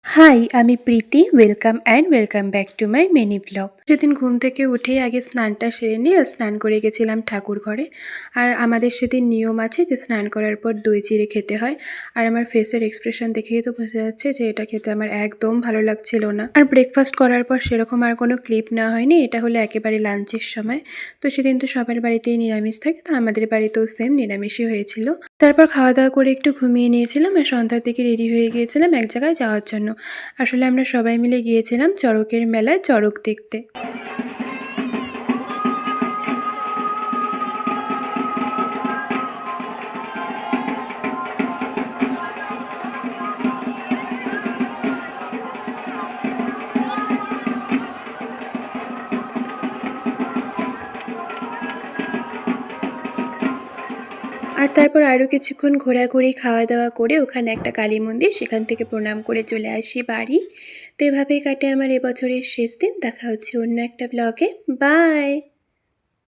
High, আমি Priti. Welcome back to my mini blog. সেদিন ঘুম থেকে উঠেই আগে স্নানটা সেরে নিয়ে স্নান করে গেছিলাম ঠাকুর ঘরে। আর আমাদের সেদিন নিয়ম আছে যে স্নান করার পর দই চিড়ে খেতে হয়। আর আমার ফেসের এক্সপ্রেশন দেখেই তো বোঝা যাচ্ছে যে এটা খেতে আমার একদম ভালো লাগছিল না। আর ব্রেকফাস্ট করার পর সেরকম আর কোনো ক্লিপ নেওয়া হয়নি, এটা হলো একেবারে লাঞ্চের সময়। তো সেদিন তো সবার বাড়িতেই নিরামিষ থাকে, তো আমাদের বাড়িতেও সেম নিরামিষই হয়েছিল। তারপর খাওয়া দাওয়া করে একটু ঘুমিয়ে নিয়েছিলাম আর সন্ধ্যার দিকে রেডি হয়ে গিয়েছিলাম এক জায়গায় যাওয়ার জন্য। আসলে আমরা সবাই মিলে গিয়েছিলাম চড়কের মেলায় চড়ক দেখতে। আর তারপর আরও কিছুক্ষণ ঘোরাঘুরি খাওয়া দাওয়া করে ওখানে একটা কালী মন্দির, সেখান থেকে প্রণাম করে চলে আসি বাড়ি। তো এভাবেই কাটে আমার এবছরের শেষ দিন। দেখা হচ্ছে অন্য একটা ব্লগে। বাই।